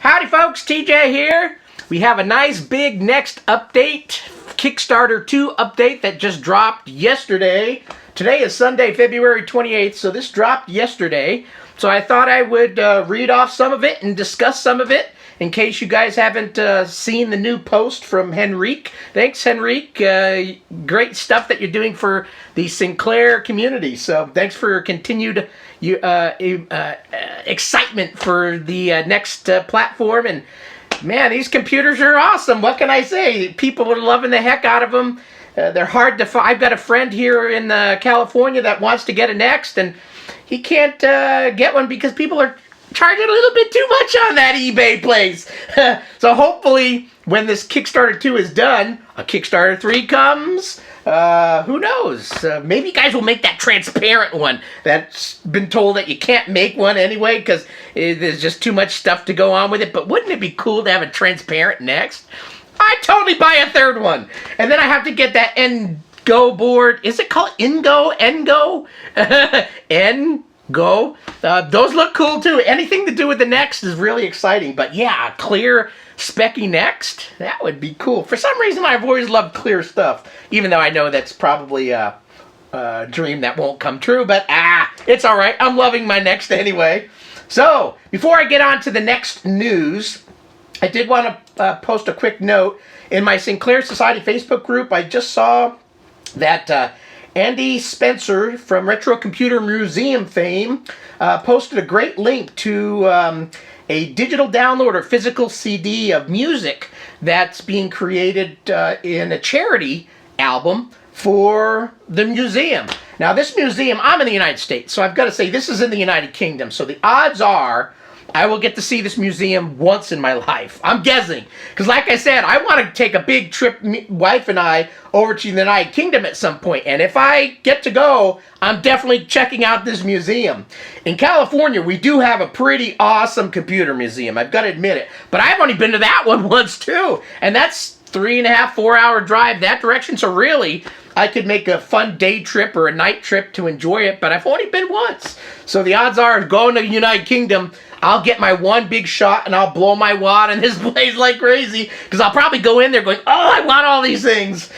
Howdy folks, TJ here. We have a nice big next update, Kickstarter 2 update that just dropped yesterday. Today is Sunday, February 28th, so this dropped yesterday. So I thought I would read off some of it and discuss some of it in case you guys haven't seen the new post from Henrique. Thanks, Henrique. Great stuff that you're doing for the Sinclair community. So thanks for your continued excitement for the next platform. And man, these computers are awesome. What can I say? People are loving the heck out of them. They're hard to find. I've got a friend here in California that wants to get a Next, and he can't get one because people are charging a little bit too much on that eBay place. So hopefully when this Kickstarter 2 is done, a Kickstarter 3 comes. Who knows? Maybe you guys will make that transparent one. That's been told that you can't make one anyway because there's just too much stuff to go on with it. But wouldn't it be cool to have a transparent Next? I'd totally buy a third one. And then I have to get that Go board. Is it called Ngo? Ngo? Those look cool too. Anything to do with the Next is really exciting. But yeah, a clear specky Next, that would be cool. For some reason, I've always loved clear stuff, even though I know that's probably a dream that won't come true. But it's all right. I'm loving my Next anyway. So before I get on to the next news, I did want to post a quick note. In my Sinclair Society Facebook group, I just saw that Andy Spencer from Retro Computer Museum fame posted a great link to a digital download or physical CD of music that's being created in a charity album for the museum. Now this museum, I'm in the United States, so I've got to say this is in the United Kingdom, so the odds are I will get to see this museum once in my life. I'm guessing. Because like I said, I want to take a big trip, wife and I, over to the United Kingdom at some point. And if I get to go, I'm definitely checking out this museum. In California, we do have a pretty awesome computer museum. I've got to admit it. But I've only been to that one once too. And that's 3.5, 4-hour drive that direction. So really, I could make a fun day trip or a night trip to enjoy it. But I've only been once. So the odds are going to the United Kingdom, I'll get my one big shot and I'll blow my wad in this place like crazy because I'll probably go in there going, oh, I want all these things.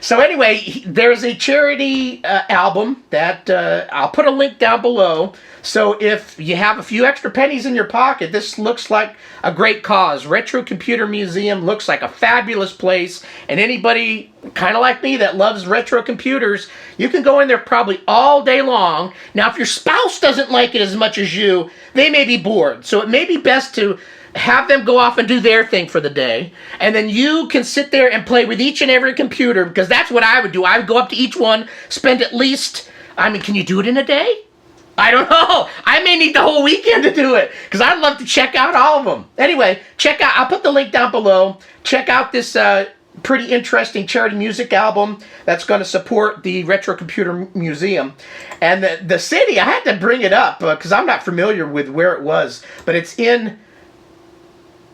So anyway, there's a charity album that I'll put a link down below. So if you have a few extra pennies in your pocket, this looks like a great cause. Retro Computer Museum looks like a fabulous place. And anybody kind of like me that loves retro computers, you can go in there probably all day long. Now, if your spouse doesn't like it as much as you, they may be bored. So it may be best to have them go off and do their thing for the day. And then you can sit there and play with each and every computer because that's what I would do. I would go up to each one, spend at least, can you do it in a day? I don't know. I may need the whole weekend to do it because I'd love to check out all of them. Anyway, I'll put the link down below. Check out this pretty interesting charity music album that's going to support the Retro Computer Museum. And the city, I had to bring it up because I'm not familiar with where it was, but it's in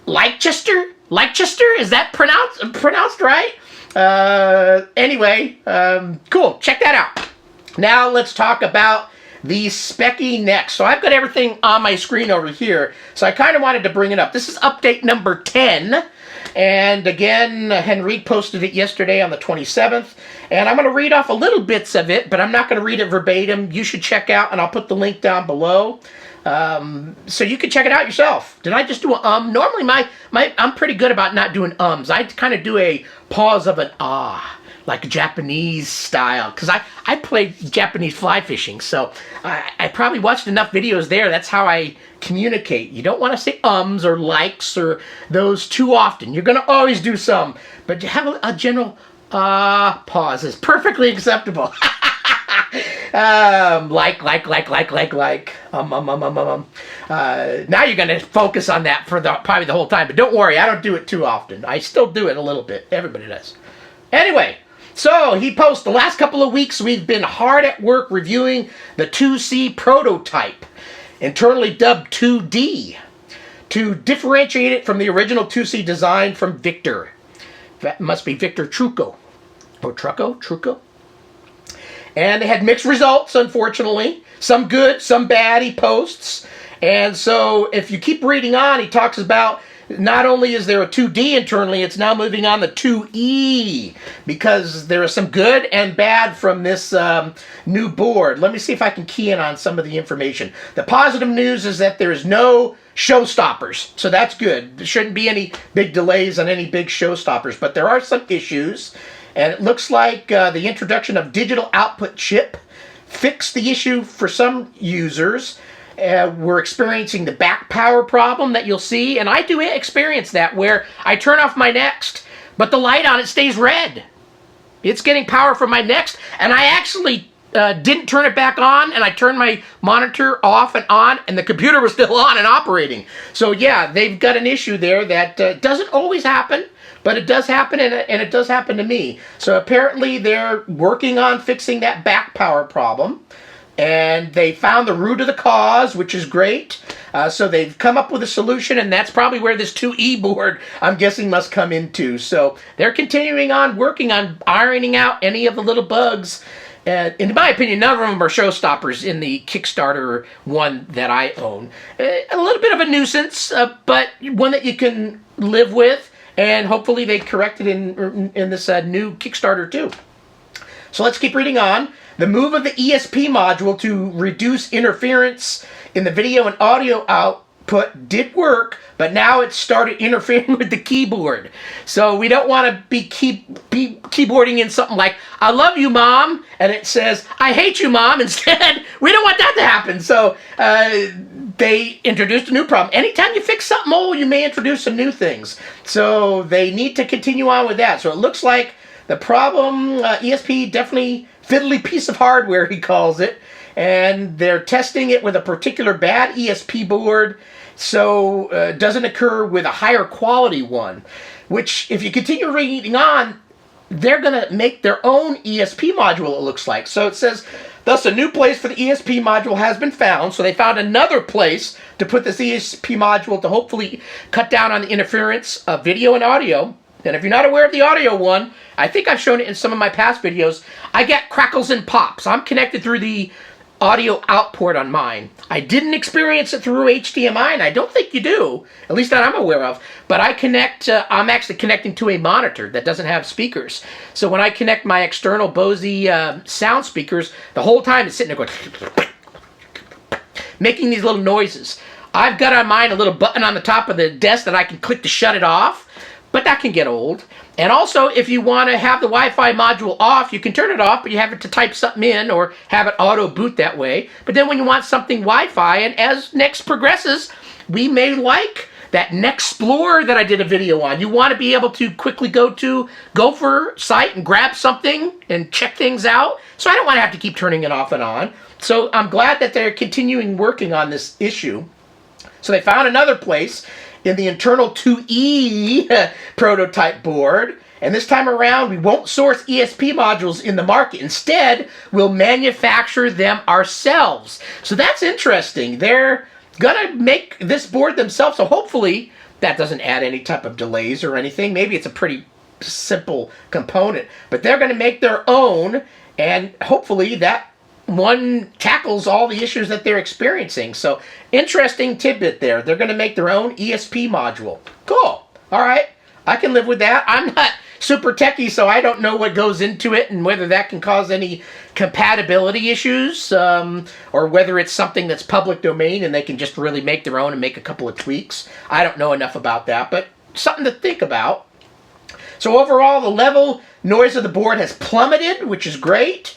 Leicester? Is that pronounced right? Anyway, cool. Check that out. Now let's talk about the specky Next. So I've got everything on my screen over here. So I kind of wanted to bring it up. This is update number 10. And again, Henrique posted it yesterday on the 27th. And I'm going to read off a little bits of it, but I'm not going to read it verbatim. You should check out, and I'll put the link down below. So you can check it out yourself. Did I just do a Normally I'm pretty good about not doing ums. I kind of do a pause of an like Japanese style, because I played Japanese fly fishing, so I probably watched enough videos there. That's how I communicate. You don't want to say ums or likes or those too often. You're going to always do some, but you have a general pause is perfectly acceptable. Like. Now you're going to focus on that for probably the whole time, but don't worry, I don't do it too often. I still do it a little bit. Everybody does. Anyway, so he posts, the last couple of weeks we've been hard at work reviewing the 2C prototype, internally dubbed 2D, to differentiate it from the original 2C design from Victor. That must be Victor Trucco. Or Trucco? And they had mixed results, unfortunately. Some good, some bad, he posts. And so if you keep reading on, he talks about not only is there a 2D internally, it's now moving on the 2E because there is some good and bad from this new board. Let me see if I can key in on some of the information. The positive news is that there is no showstoppers, so that's good. There shouldn't be any big delays on any big showstoppers, but there are some issues, and it looks like the introduction of digital output chip fixed the issue for some users. We're experiencing the back power problem that you'll see, and I do experience that where I turn off my Next, but the light on it stays red. It's getting power from my Next, and I actually didn't turn it back on, and I turned my monitor off and on, and the computer was still on and operating. So yeah, they've got an issue there that doesn't always happen, but it does happen, and it does happen to me. So apparently they're working on fixing that back power problem. And they found the root of the cause, which is great. So they've come up with a solution, and that's probably where this 2E board, I'm guessing, must come into. So they're continuing on working on ironing out any of the little bugs. In my opinion, none of them are showstoppers in the Kickstarter one that I own. A little bit of a nuisance, but one that you can live with, and hopefully they correct it in this new Kickstarter too. So let's keep reading on. The move of the ESP module to reduce interference in the video and audio output did work, but now it started interfering with the keyboard. So we don't want to be keyboarding in something like, I love you, Mom, and it says, I hate you, Mom. Instead, we don't want that to happen. So they introduced a new problem. Anytime you fix something old, you may introduce some new things. So they need to continue on with that. So it looks like the problem, ESP definitely fiddly piece of hardware, he calls it, and they're testing it with a particular bad ESP board, so it doesn't occur with a higher quality one, which, if you continue reading on, they're going to make their own ESP module, it looks like. So it says, thus a new place for the ESP module has been found, so they found another place to put this ESP module to hopefully cut down on the interference of video and audio. And if you're not aware of the audio one, I think I've shown it in some of my past videos, I get crackles and pops. I'm connected through the audio out port on mine. I didn't experience it through HDMI, and I don't think you do, at least that I'm aware of. But I'm actually connecting to a monitor that doesn't have speakers. So when I connect my external Bose sound speakers, the whole time it's sitting there going, making these little noises. I've got on mine a little button on the top of the desk that I can click to shut it off. But that can get old. And also, if you want to have the Wi-Fi module off, you can turn it off, but you have it to type something in or have it auto boot that way. But then when you want something Wi-Fi, and as Next progresses, we may like that Nextplorer that I did a video on. You want to be able to quickly go to Gopher site and grab something and check things out. So I don't want to have to keep turning it off and on. So I'm glad that they're continuing working on this issue. So they found another place in the internal 2E prototype board, and this time around we won't source ESP modules in the market. Instead, we'll manufacture them ourselves. So that's interesting. They're gonna make this board themselves, so hopefully that doesn't add any type of delays or anything. Maybe it's a pretty simple component, but they're gonna make their own, and hopefully that one tackles all the issues that they're experiencing. So interesting tidbit there. They're going to make their own ESP module. Cool. All right. I can live with that. I'm not super techie, so I don't know what goes into it and whether that can cause any compatibility issues, or whether it's something that's public domain and they can just really make their own and make a couple of tweaks. I don't know enough about that, but something to think about. So overall, the level noise of the board has plummeted, which is great.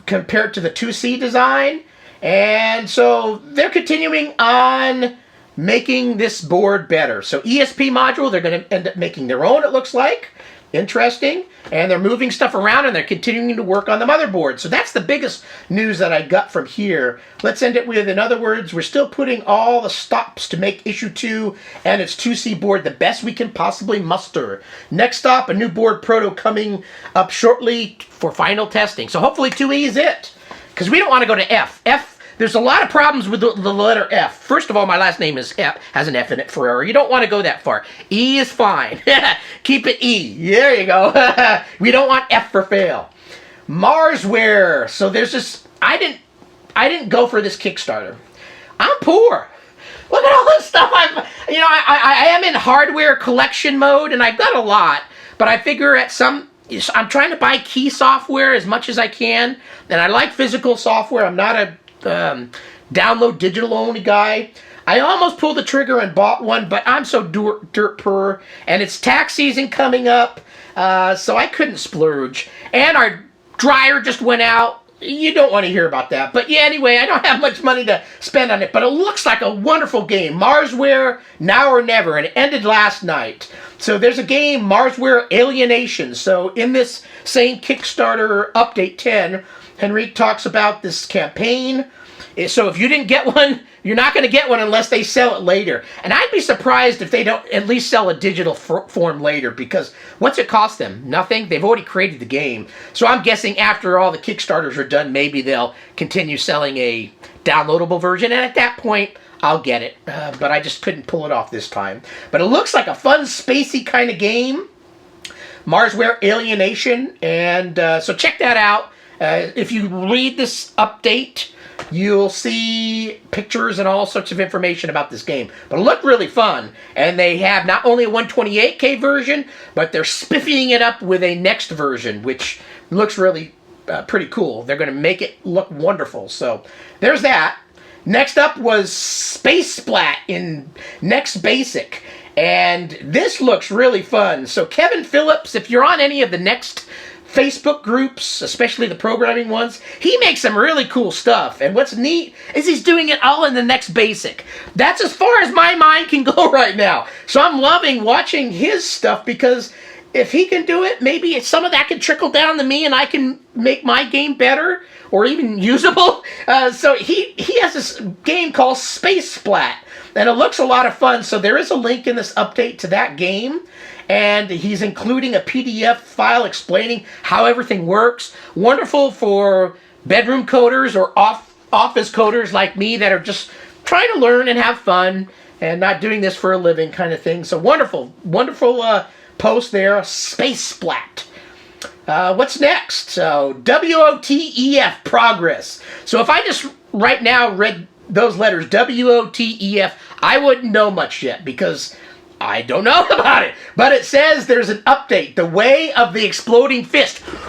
Compared to the 2C design, and so they're continuing on making this board better. So ESP module, they're going to end up making their own, it looks like. Interesting. And they're moving stuff around, and they're continuing to work on the motherboard. So that's the biggest news that I got from here. Let's end it with, in other words, we're still putting all the stops to make issue 2 and its 2C board the best we can possibly muster. Next stop, a new board proto coming up shortly for final testing. So hopefully 2E is it, because we don't want to go to F. There's a lot of problems with the letter F. First of all, my last name is F, has an F in it forever. You don't want to go that far. E is fine. Keep it E. There you go. We don't want F for fail. Marsware. So there's this. I didn't go for this Kickstarter. I'm poor. Look at all this stuff I am in hardware collection mode, and I've got a lot, but I figure I'm trying to buy key software as much as I can, and I like physical software. I'm not a download digital only guy. I almost pulled the trigger and bought one, but I'm so dirt poor, and it's tax season coming up, so I couldn't splurge. And our dryer just went out. You don't want to hear about that. But yeah, anyway, I don't have much money to spend on it, but it looks like a wonderful game. Marsware, Now or Never, and it ended last night. So there's a game, Marsware Alienation. So in this same Kickstarter Update 10, Henrique talks about this campaign. So if you didn't get one, you're not going to get one unless they sell it later. And I'd be surprised if they don't at least sell a digital form later, because what's it cost them? Nothing. They've already created the game. So I'm guessing after all the Kickstarters are done, maybe they'll continue selling a downloadable version. And at that point, I'll get it. But I just couldn't pull it off this time. But it looks like a fun, spacey kind of game. Marsware Alienation. And so check that out. If you read this update, you'll see pictures and all sorts of information about this game. But it looked really fun. And they have not only a 128K version, but they're spiffing it up with a next version, which looks really pretty cool. They're going to make it look wonderful. So there's that. Next up was Space Splat in Next Basic. And this looks really fun. So Kevin Phillips, if you're on any of the Next Facebook groups, especially the programming ones, he makes some really cool stuff. And what's neat is he's doing it all in the Next Basic. That's as far as my mind can go right now. So I'm loving watching his stuff, because if he can do it, maybe some of that can trickle down to me and I can make my game better or even usable. So he has this game called Space Splat, and it looks a lot of fun. So there is a link in this update to that game. And he's including a PDF file explaining how everything works. Wonderful for bedroom coders or office coders like me that are just trying to learn and have fun and not doing this for a living kind of thing. So wonderful, wonderful post there. Space Splat. What's next? So WOTEF Progress. So if I just right now read those letters, WOTEF, I wouldn't know much yet, because I don't know about it, but it says there's an update, The Way of the Exploding Fist. Wouldn't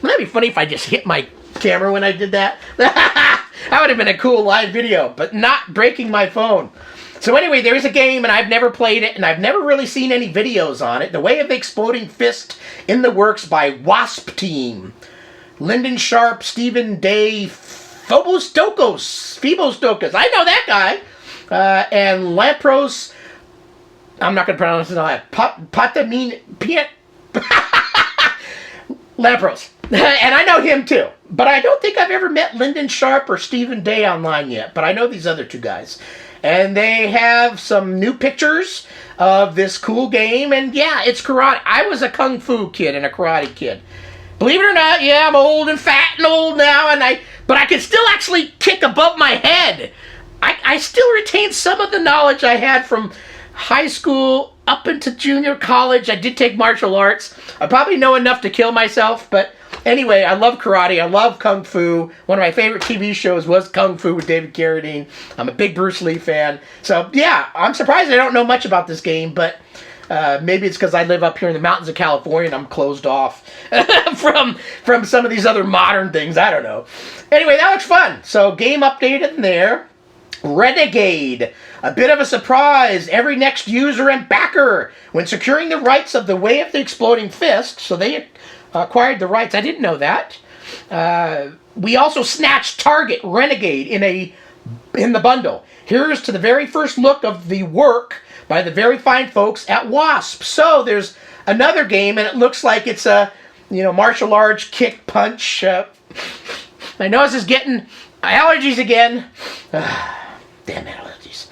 that be funny if I just hit my camera when I did that? That would have been a cool live video, but not breaking my phone. So anyway, there is a game, and I've never played it, and I've never really seen any videos on it. The Way of the Exploding Fist in the works by Wasp Team. Lyndon Sharp, Stephen Day, Phobos Stokos. I know that guy. And Lampros. I'm not going to pronounce it all that. Lampros. And I know him too. But I don't think I've ever met Lyndon Sharp or Stephen Day online yet. But I know these other two guys. And they have some new pictures of this cool game. And yeah, it's karate. I was a kung fu kid and a karate kid. Believe it or not, yeah, I'm old and fat and old now. But I can still actually kick above my head. I still retain some of the knowledge I had from high school up into junior college. I did take martial arts. I probably know enough to kill myself, but anyway, I love karate. I love kung fu. One of my favorite TV shows was Kung Fu with David Carradine. I'm a big Bruce Lee fan. So yeah, I'm surprised I don't know much about this game, but maybe it's because I live up here in the mountains of California and I'm closed off from some of these other modern things. I don't know. Anyway, that looks fun. So game updated in there. Renegade. A bit of a surprise. Every Next user and backer, when securing the rights of The Way of the Exploding Fist, so they acquired the rights. I didn't know that. We also snatched Target Renegade in the bundle. Here's to the very first look of the work by the very fine folks at Wasp. So there's another game, and it looks like it's a martial arts kick punch. My nose is getting allergies again. Damn allergies.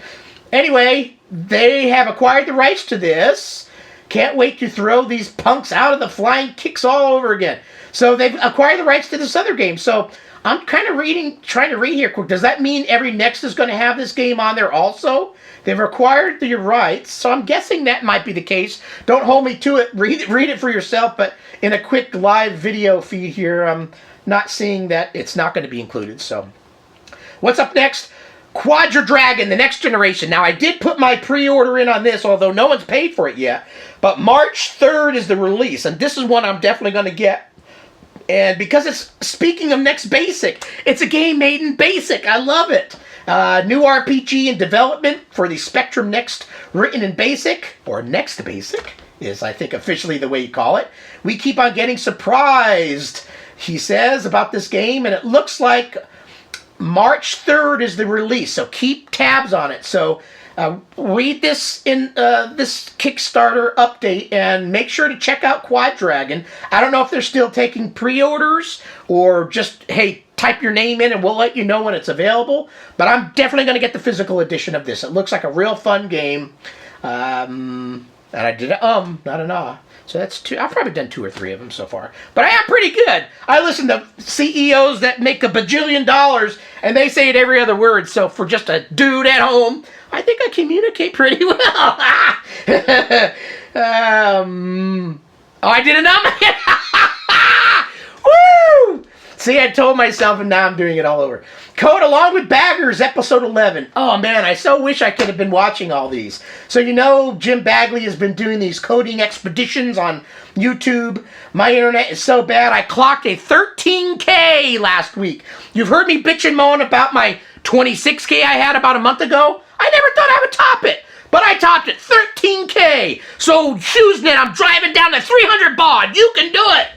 Anyway, they have acquired the rights to this. Can't wait to throw these punks out of the flying kicks all over again. So they've acquired the rights to this other game. So I'm kind of trying to read here quick. Does that mean every Next is going to have this game on there also? They've acquired the rights, so I'm guessing that might be the case. Don't hold me to it. Read it for yourself, but in a quick live video feed here, I'm not seeing that it's not going to be included. So what's up next? Quadra Dragon, the next generation. Now, I did put my pre-order in on this, although no one's paid for it yet. But March 3rd is the release, and this is one I'm definitely going to get. And because it's, speaking of Next Basic, it's a game made in BASIC. I love it. New RPG in development for the Spectrum Next, written in BASIC, or Next Basic, is I think officially the way you call it. We keep on getting surprised, he says, about this game, and it looks like March 3rd is the release, so keep tabs on it. So read this in this Kickstarter update, and make sure to check out Quadra Dragon. I don't know if they're still taking pre-orders, or just, hey, type your name in and we'll let you know when it's available. But I'm definitely going to get the physical edition of this. It looks like a real fun game. And I did not an ah. So that's two. I've probably done 2 or 3 of them so far. But I am pretty good. I listen to CEOs that make $1 bajillion, and they say it every other word. So for just a dude at home, I think I communicate pretty well. Oh, I did an Woo! See, I told myself, and now I'm doing it all over. Code Along with Baggers, episode 11. Oh, man, I so wish I could have been watching all these. So, you know, Jim Bagley has been doing these coding expeditions on YouTube. My internet is so bad, I clocked a 13K last week. You've heard me bitch and moan about my 26K I had about a month ago. I never thought I would top it. But I topped it, 13K. So, HughesNet, I'm driving down the 300 baud. You can do it.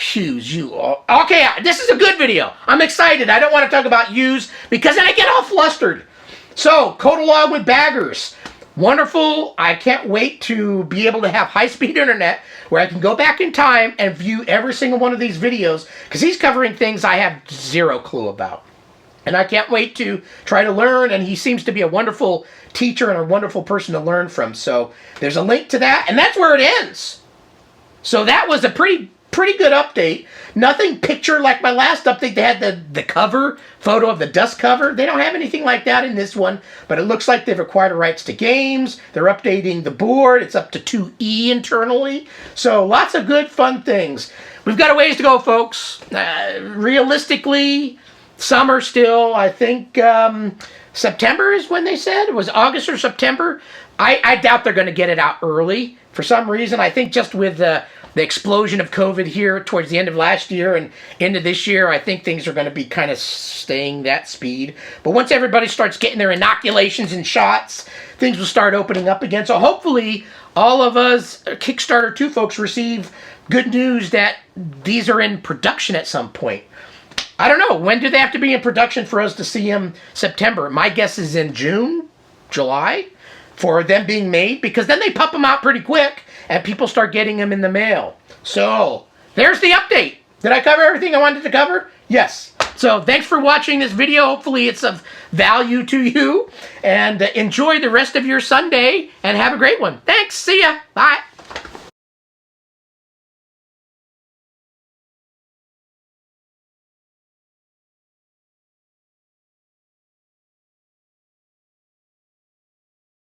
Hughes, you all. Okay, this is a good video. I'm excited. I don't want to talk about Hughes because then I get all flustered. So, Code Along with Baggers. Wonderful. I can't wait to be able to have high-speed internet where I can go back in time and view every single one of these videos, because he's covering things I have zero clue about. And I can't wait to try to learn, and he seems to be a wonderful teacher and a wonderful person to learn from. So, there's a link to that, and that's where it ends. So, that was a pretty good update. Nothing picture like my last update. They had the cover photo of the dust cover. They don't have anything like that in this one, but it looks like they've acquired rights to games. They're updating the board. It's up to 2E internally. So lots of good fun things. We've got a ways to go, folks. Realistically, summer still. I think September is when they said. It was August or September. I doubt they're going to get it out early. For some reason, I think just with the explosion of COVID here towards the end of last year and into this year, I think things are going to be kind of staying that speed. But once everybody starts getting their inoculations and shots, things will start opening up again. So hopefully all of us Kickstarter 2 folks receive good news that these are in production at some point. I don't know. When do they have to be in production for us to see them? September. My guess is in June, July, for them being made, because then they pump them out pretty quick and people start getting them in the mail. So, there's the update. Did I cover everything I wanted to cover? Yes. So, thanks for watching this video. Hopefully it's of value to you. And enjoy the rest of your Sunday and have a great one. Thanks. See ya. Bye.